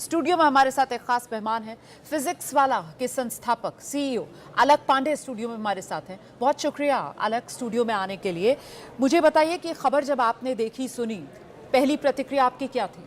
Studio में हमारे साथ एक खास मेहमान है, फिजिक्स वाला के संस्थापक सीईओ अलक पांडे स्टूडियो में हमारे साथ हैं। बहुत शुक्रिया अलक स्टूडियो में आने के लिए। मुझे बताइए कि खबर जब आपने देखी सुनी, पहली प्रतिक्रिया आपकी क्या थी?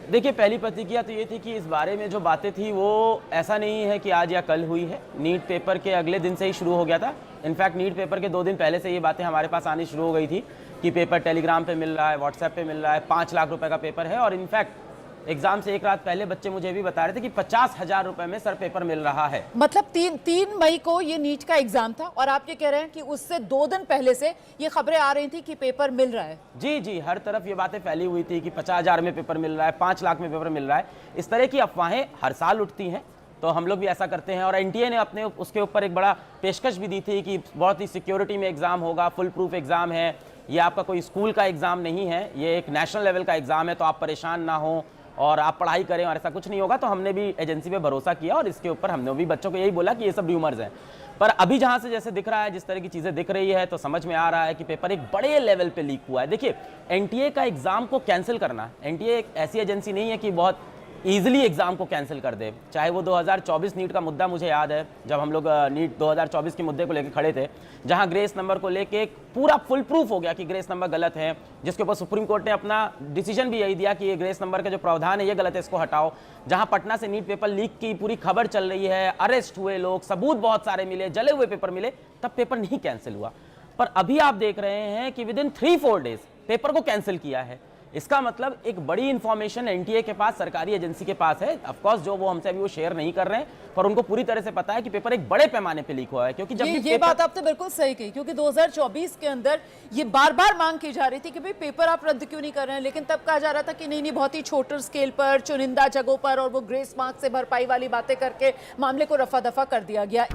देखिए, पहली प्रतिक्रिया तो ये थी कि इस बारे में जो बातें थी वो ऐसा नहीं है कि आज या कल हुई है। नीट पेपर के अगले दिन से ही शुरू हो गया था। इनफैक्ट नीट पेपर के 2 दिन पहले से ये बातें हमारे पास आनी शुरू हो गई थी कि पेपर टेलीग्राम पे मिल रहा है, व्हाट्सएप पे मिल रहा है, 5 लाख रुपए का पेपर है। और इनफैक्ट एग्जाम से एक रात पहले बच्चे मुझे भी बता रहे थे कि 50,000 रुपए में सर पेपर मिल रहा है। मतलब 3 मई को ये नीट का एग्जाम था और आप ये कह रहे हैं कि उससे 2 दिन पहले से ये खबरें आ रही थी कि पेपर मिल रहा है। जी जी, हर तरफ ये बातें फैली हुई थी कि 50,000 में पेपर मिल रहा है, 5 लाख में पेपर मिल रहा है। इस तरह की अफवाहें हर साल उठती हैं, तो हम लोग भी ऐसा करते हैं। और एनटीए ने अपने उसके ऊपर एक बड़ा पेशकश भी दी थी कि बहुत ही सिक्योरिटी में एग्जाम होगा, फुल प्रूफ एग्जाम है, ये आपका कोई स्कूल का एग्जाम नहीं है, ये एक नेशनल लेवल का एग्जाम है, तो आप परेशान ना हो और आप पढ़ाई करें और ऐसा कुछ नहीं होगा। तो हमने भी एजेंसी पे भरोसा किया और इसके ऊपर हमने भी बच्चों को यही बोला कि ये सब र्यूमर्स हैं। पर अभी जहां से जैसे दिख रहा है, जिस तरह की चीज़ें दिख रही है, तो समझ में आ रहा है कि पेपर एक बड़े लेवल पे लीक हुआ है। देखिए, एनटीए का एग्जाम को कैंसिल करना, एनटीए एक ऐसी एजेंसी नहीं है कि बहुत ईजिली एग्जाम को कैंसिल कर दे। चाहे वो 2024 नीट का मुद्दा, मुझे याद है जब हम लोग नीट 2024 के मुद्दे को लेकर खड़े थे, जहां ग्रेस नंबर को लेके एक पूरा फुल प्रूफ हो गया कि ग्रेस नंबर गलत है, जिसके ऊपर सुप्रीम कोर्ट ने अपना डिसीजन भी यही दिया कि ये ग्रेस नंबर का जो प्रावधान है ये गलत है, इसको हटाओ। जहां पटना से नीट पेपर लीक की पूरी खबर चल रही है, अरेस्ट हुए लोग, सबूत बहुत सारे मिले, जले हुए पेपर मिले, तब पेपर नहीं कैंसिल हुआ। पर अभी आप देख रहे हैं कि विद इन 3-4 डेज पेपर को कैंसिल किया है। इसका मतलब एक बड़ी इंफॉर्मेशन एनटीए के पास, सरकारी एजेंसी के पास है। ऑफ कोर्स जो वो हमसे अभी वो शेयर नहीं कर रहे हैं, पर उनको पूरी तरह से पता है कि पेपर एक बड़े पैमाने पे लीक हुआ है। क्योंकि जब ये बात आपने बिल्कुल सही कही, क्योंकि 2024 के अंदर ये बार-बार मांग की जा रही थी कि भाई पेपर आप रद्द क्यों नहीं कर रहे हैं, लेकिन तब कहा जा रहा था कि नहीं, बहुत ही छोटे स्केल पर, चुनिंदा जगहों पर, और वो ग्रेस मार्क से भरपाई वाली बातें करके मामले को रफा दफा कर दिया गया।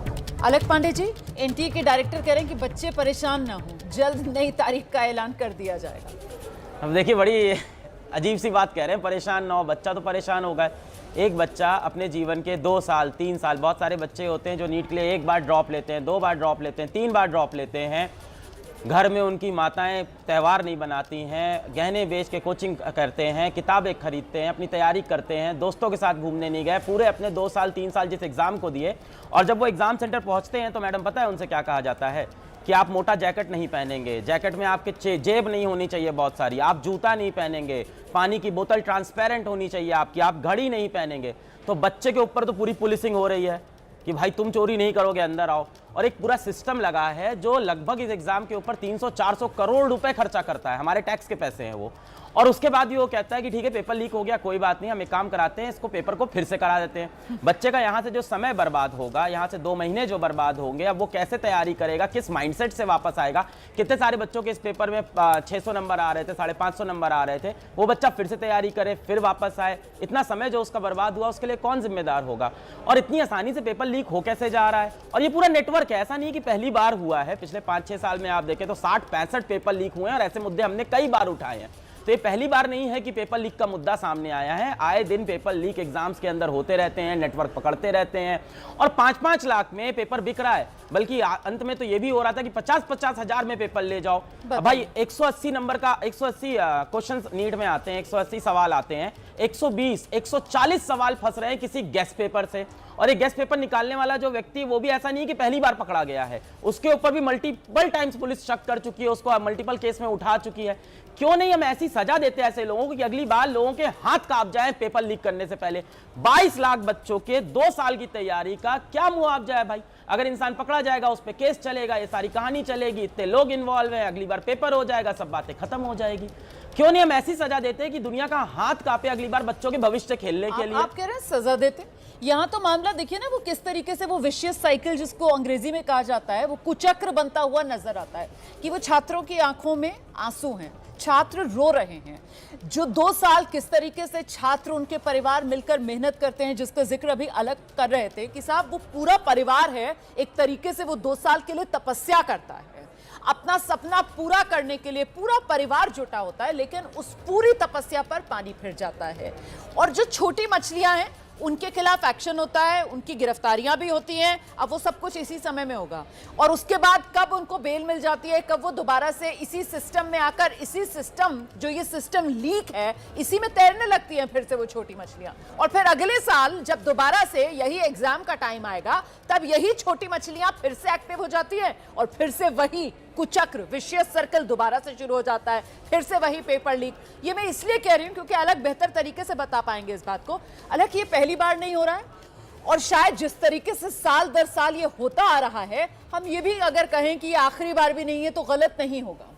अलक पांडे जी, एनटीए के डायरेक्टर कह रहे हैं कि बच्चे परेशान ना हो, जल्द नई तारीख का ऐलान कर दिया जाएगा। अब देखिए, बड़ी अजीब सी बात कह रहे हैं, परेशान ना हो। बच्चा तो परेशान होगा। एक बच्चा अपने जीवन के 2 साल 3 साल, बहुत सारे बच्चे होते हैं जो नीट के लिए 1 बार ड्रॉप लेते हैं, 2 बार ड्रॉप लेते हैं, 3 बार ड्रॉप लेते हैं। घर में उनकी माताएं त्यौहार नहीं बनाती हैं, गहने बेच के कोचिंग करते हैं, किताबें खरीदते हैं, अपनी तैयारी करते हैं, दोस्तों के साथ घूमने नहीं गए, पूरे अपने 2 साल 3 साल जिस एग्ज़ाम को दिए, और जब वो एग्ज़ाम सेंटर पहुंचते हैं तो मैडम पता है उनसे क्या कहा जाता है कि आप मोटा जैकेट नहीं पहनेंगे, जैकेट में आपके जेब नहीं होनी चाहिए बहुत सारी, आप जूता नहीं पहनेंगे, पानी की बोतल ट्रांसपेरेंट होनी चाहिए आपकी, आप घड़ी नहीं पहनेंगे। तो बच्चे के ऊपर तो पूरी पुलिसिंग हो रही है कि भाई तुम चोरी नहीं करोगे, अंदर आओ। और एक पूरा सिस्टम लगा है जो लगभग इस एग्जाम के ऊपर 300-400 करोड़ रुपए खर्चा करता है, हमारे टैक्स के पैसे हैं वो। और उसके बाद भी वो कहता है कि ठीक है पेपर लीक हो गया, कोई बात नहीं, हम एक काम कराते हैं, इसको पेपर को फिर से करा देते हैं। बच्चे का यहाँ से जो समय बर्बाद होगा, यहाँ से 2 महीने जो बर्बाद होंगे, अब वो कैसे तैयारी करेगा, किस माइंडसेट से वापस आएगा। कितने सारे बच्चों के इस पेपर में 600 नंबर आ रहे थे, 550 नंबर आ रहे थे, वो बच्चा फिर से तैयारी करे, फिर वापस आए, इतना समय जो उसका बर्बाद हुआ उसके लिए कौन जिम्मेदार होगा। और इतनी आसानी से पेपर लीक हो कैसे जा रहा है। और ये पूरा नेटवर्क है, ऐसा नहीं कि पहली बार हुआ है। पिछले 5-6 साल में आप देखें तो 60-65 पेपर लीक हुए हैं, और ऐसे मुद्दे हमने कई बार उठाए हैं। तो ये पहली बार नहीं है कि पेपर लीक का मुद्दा सामने आया है। आए दिन पेपर लीक एग्जाम्स के अंदर होते रहते हैं, नेटवर्क पकड़ते रहते हैं, और 5-5 लाख में पेपर बिक रहा है। बल्कि अंत में तो ये भी हो रहा था कि 50-50 हजार में पेपर ले जाओ। भाई 180 नंबर का 180 क्वेश्चन नीट में आते हैं, 180 सवाल आते हैं, 120-140 सवाल फंस रहे हैं किसी गेस्ट पेपर से। और एक गेस्ट पेपर निकालने वाला जो व्यक्ति, वो भी ऐसा नहीं कि पहली बार पकड़ा गया है, उसके ऊपर भी मल्टीपल टाइम्स पुलिस शक कर चुकी है, उसको मल्टीपल केस में उठा चुकी है। क्यों नहीं हम ऐसी सजा देते हैं ऐसे लोगों को कि अगली बार लोगों के हाथ कांप जाए पेपर लीक करने से पहले। 22 लाख बच्चों के 2 साल की तैयारी का क्या मुआवजा है भाई। अगर इंसान पकड़ा जाएगा, उस पर केस चलेगा, ये सारी कहानी चलेगी, इतने लोग इन्वॉल्व हैं, अगली बार पेपर हो जाएगा, सब बातें खत्म हो जाएगी। क्यों नहीं हम ऐसी सजा देते हैं कि दुनिया का हाथ कांपे अगली बार बच्चों के भविष्य खेलने के लिए। आप कह रहे हैं सजा देते, यहाँ तो मामला देखिए ना, वो किस तरीके से वो विशियस साइकिल जिसको अंग्रेजी में कहा जाता है, वो कुचक्र बनता हुआ नजर आता है कि वो छात्रों की आंखों में आंसू हैं, छात्र रो रहे हैं। जो 2 साल किस तरीके से छात्र, उनके परिवार मिलकर मेहनत करते हैं, जिसका जिक्र अभी अलग कर रहे थे कि साहब वो पूरा परिवार है, एक तरीके से वो 2 साल के लिए तपस्या करता है, अपना सपना पूरा करने के लिए पूरा परिवार जुटा होता है, लेकिन उस पूरी तपस्या पर पानी फिर जाता है। और जो छोटी मछलियां हैं उनके खिलाफ एक्शन होता है, उनकी गिरफ्तारियां भी होती हैं। अब वो सब कुछ इसी समय में होगा और उसके बाद कब उनको बेल मिल जाती है, कब वो दोबारा से इसी सिस्टम में आकर इसी सिस्टम जो ये सिस्टम लीक है इसी में तैरने लगती हैं फिर से वो छोटी मछलियां। और फिर अगले साल जब दोबारा से यही एग्जाम का टाइम आएगा तब यही छोटी मछलियां फिर से एक्टिव हो जाती है और फिर से वही कुचक्र, विशियस सर्कल दोबारा से शुरू हो जाता है, फिर से वही पेपर लीक। ये मैं इसलिए कह रही हूं क्योंकि अलग बेहतर तरीके से बता पाएंगे इस बात को। अलग ये पहली बार नहीं हो रहा है और शायद जिस तरीके से साल दर साल ये होता आ रहा है, हम ये भी अगर कहें कि ये आखिरी बार भी नहीं है तो गलत नहीं होगा।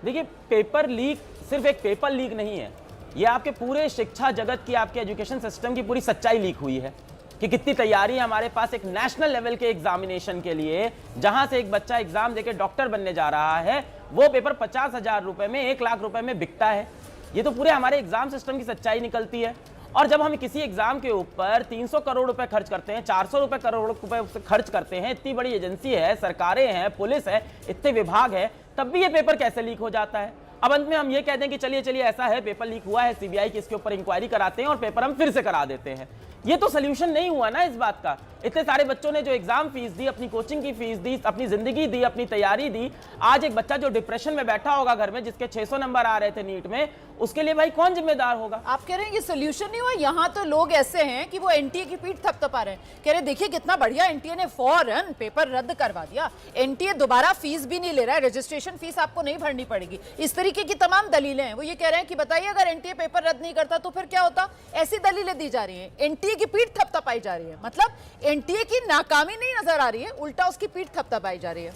देखिए, पेपर लीक सिर्फ एक पेपर लीक नहीं है, ये आपके पूरे शिक्षा जगत की, आपके एजुकेशन सिस्टम की पूरी सच्चाई लीक हुई है कि कितनी तैयारी है हमारे पास एक नेशनल लेवल के एग्जामिनेशन के लिए, जहां से एक बच्चा एग्जाम देके डॉक्टर बनने जा रहा है, वो पेपर 50,000 रुपए में, 1 लाख रुपए में बिकता है। ये तो पूरे हमारे एग्जाम सिस्टम की सच्चाई निकलती है। और जब हम किसी एग्जाम के ऊपर 300 करोड़ रुपए खर्च करते हैं, 400 करोड़ रुपए खर्च करते हैं, इतनी बड़ी एजेंसी है, सरकारें हैं, पुलिस है, इतने विभाग है, तब भी ये पेपर कैसे लीक हो जाता है? अब अंत में हम ये कहते हैं कि चलिए चलिए ऐसा है, पेपर लीक हुआ है, सीबीआई की इसके ऊपर इंक्वायरी कराते हैं और पेपर हम फिर से करा देते हैं। ये तो सोल्यूशन नहीं हुआ ना इस बात का। इतने सारे बच्चों ने जो एग्जाम फीस दी, अपनी कोचिंग की फीस दी, अपनी जिंदगी दी, अपनी तैयारी दी, आज एक बच्चा जो डिप्रेशन में बैठा होगा घर में, जिसके 600 नंबर आ रहे थे नीट में, उसके लिए भाई कौन जिम्मेदार होगा? आप कह रहे हैं ये सोल्यूशन नहीं हुआ। यहाँ तो लोग ऐसे हैं कि वो एनटीए की पीठ थपथपा रहे हैं, कह रहे देखिए कितना बढ़िया एनटीए ने फौरन पेपर रद्द करवा दिया, एनटीए दोबारा फीस भी नहीं ले रहा है, रजिस्ट्रेशन फीस आपको नहीं भरनी पड़ेगी, इस तरीके की तमाम दलीलें हैं। वो ये कह रहे हैं कि बताइए अगर एनटीए पेपर रद्द नहीं करता तो फिर क्या होता? ऐसी दलीलें दी जा रही हैं, एनटीए की पीठ थपथपाई जा रही है। मतलब एनटीए की नाकामी नहीं नजर आ रही है, उल्टा उसकी पीठ थपथपाई जा रही है।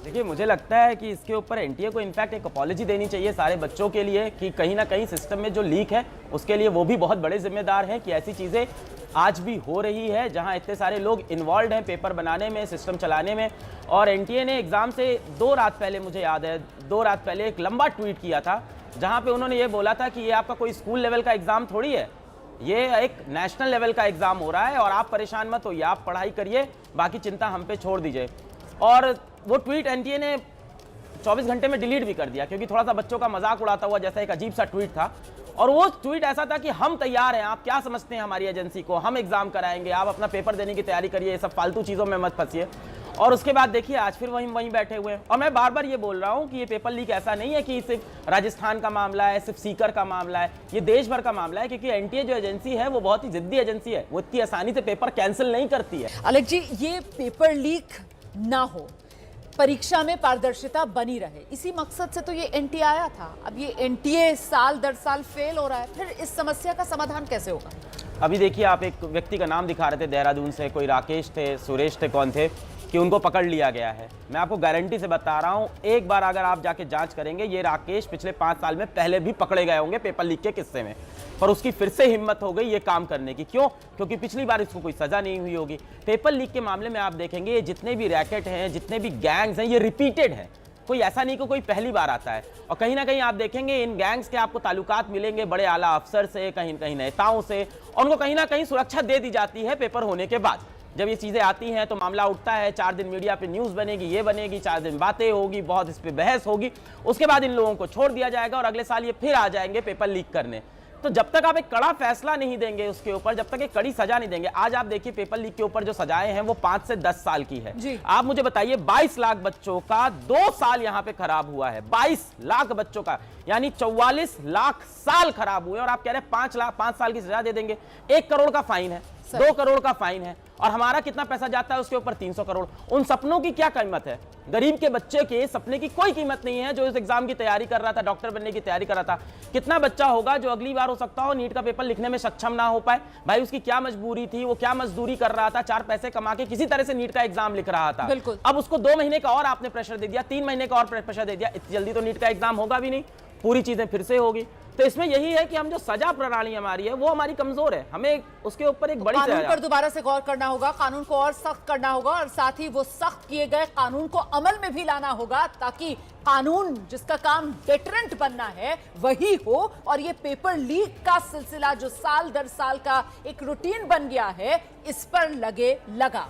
देखिए, मुझे लगता है कि इसके ऊपर एनटीए को इनफैक्ट एक अपॉलॉजी देनी चाहिए सारे बच्चों के लिए कि कहीं ना कहीं सिस्टम में जो लीक है उसके लिए वो भी बहुत बड़े जिम्मेदार हैं कि ऐसी चीज़ें आज भी हो रही है जहां इतने सारे लोग इन्वॉल्व हैं पेपर बनाने में, सिस्टम चलाने में। और एनटीए ने एग्ज़ाम से 2 रात पहले, मुझे याद है 2 रात पहले एक लंबा ट्वीट किया था जहाँ पर उन्होंने ये बोला था कि ये आपका कोई स्कूल लेवल का एग्ज़ाम थोड़ी है, ये एक नेशनल लेवल का एग्ज़ाम हो रहा है और आप परेशान मत होइए, आप पढ़ाई करिए, बाकी चिंता हम पे छोड़ दीजिए। और वो ट्वीट एनटीए ने 24 घंटे में डिलीट भी कर दिया क्योंकि थोड़ा सा बच्चों का मजाक उड़ाता हुआ जैसा एक अजीब सा ट्वीट था। और वो ट्वीट ऐसा था कि हम तैयार हैं, आप क्या समझते हैं हमारी एजेंसी को, हम एग्जाम कराएंगे, आप अपना पेपर देने की तैयारी करिए, ये सब फालतू चीज़ों में मत फंसिए। और उसके बाद देखिए आज फिर वहीं बैठे हुए हैं। और मैं बार बार ये बोल रहा हूँ कि ये पेपर लीक ऐसा नहीं है कि सिर्फ राजस्थान का मामला है, सिर्फ सीकर का मामला है, ये देश भर का मामला है क्योंकि एनटीए जो एजेंसी है वो बहुत ही जिद्दी एजेंसी है, वो इतनी आसानी से पेपर कैंसिल नहीं करती है। अलग जी, ये पेपर लीक ना हो, परीक्षा में पारदर्शिता बनी रहे, इसी मकसद से तो ये एनटीए आया था। अब ये एनटीए साल दर साल फेल हो रहा है, फिर इस समस्या का समाधान कैसे होगा? अभी देखिए, आप एक व्यक्ति का नाम दिखा रहे थे देहरादून से, कोई राकेश थे, सुरेश थे, कौन थे, कि उनको पकड़ लिया गया है। मैं आपको गारंटी से बता रहा हूं, एक बार अगर आप जाके जांच करेंगे, ये राकेश पिछले 5 साल में पहले भी पकड़े गए होंगे पेपर लीक के किस्से में, पर उसकी फिर से हिम्मत हो गई ये काम करने की। क्यों? क्योंकि पिछली बार इसको कोई सजा नहीं हुई होगी। पेपर लीक के मामले में आप देखेंगे जितने भी रैकेट हैं, जितने भी गैंग्स हैं, ये रिपीटेड है, कोई ऐसा नहीं कि कोई पहली बार आता है। और कहीं ना कहीं आप देखेंगे इन गैंग्स के आपको ताल्लुकात मिलेंगे बड़े आला अफसर से, कहीं कहीं नेताओं से, और उनको कहीं ना कहीं सुरक्षा दे दी जाती है पेपर होने के बाद। जब ये चीज़ें आती हैं तो मामला उठता है, 4 दिन मीडिया पे न्यूज़ बनेगी, ये बनेगी, 4 दिन बातें होगी, बहुत इस पर बहस होगी, उसके बाद इन लोगों को छोड़ दिया जाएगा और अगले साल ये फिर आ जाएंगे पेपर लीक करने। तो जब तक आप एक कड़ा फैसला नहीं देंगे उसके ऊपर, जब तक एक कड़ी सजा नहीं देंगे, आज आप देखिए पेपर लीक के ऊपर जो सजाएं हैं वो 5 से 10 साल की है। आप मुझे बताइए, 22 लाख बच्चों का 2 साल यहाँ पे खराब हुआ है, 22 लाख बच्चों का, यानी 44 लाख साल खराब हुए, और आप कह रहे हैं 5 साल की सजा दे देंगे। 1 करोड़ का फाइन है, 2 करोड़ का फाइन है, और हमारा कितना पैसा जाता है उसके ऊपर? 300 करोड़। उन सपनों की क्या कीमत है? गरीब के बच्चे के सपने की कोई कीमत नहीं है जो इस एग्जाम की तैयारी कर रहा था, डॉक्टर बनने की तैयारी कर रहा था। कितना बच्चा होगा जो अगली बार हो सकता हो नीट का पेपर लिखने में सक्षम ना हो पाए? भाई उसकी क्या मजबूरी थी, वो क्या मजदूरी कर रहा था, 4 पैसे कमा के किसी तरह से नीट का एग्जाम लिख रहा था। अब उसको 2 महीने का और आपने प्रेशर दे दिया, 3 महीने का और प्रेशर दे दिया, इतनी जल्दी तो नीट का एग्जाम होगा भी नहीं, पूरी चीजें फिर से होगी। तो इसमें यही है कि हम जो सजा प्रणाली हमारी है वो हमारी कमजोर है, हमें उसके ऊपर एक बड़ी कानून पर दोबारा से गौर करना होगा, कानून को और सख्त करना होगा, और साथ ही वो सख्त किए गए कानून को अमल में भी लाना होगा ताकि कानून जिसका काम डेटरेंट बनना है वही हो, और ये पेपर लीक का सिलसिला जो साल दर साल का एक रूटीन बन गया है, इस पर लगे लगा।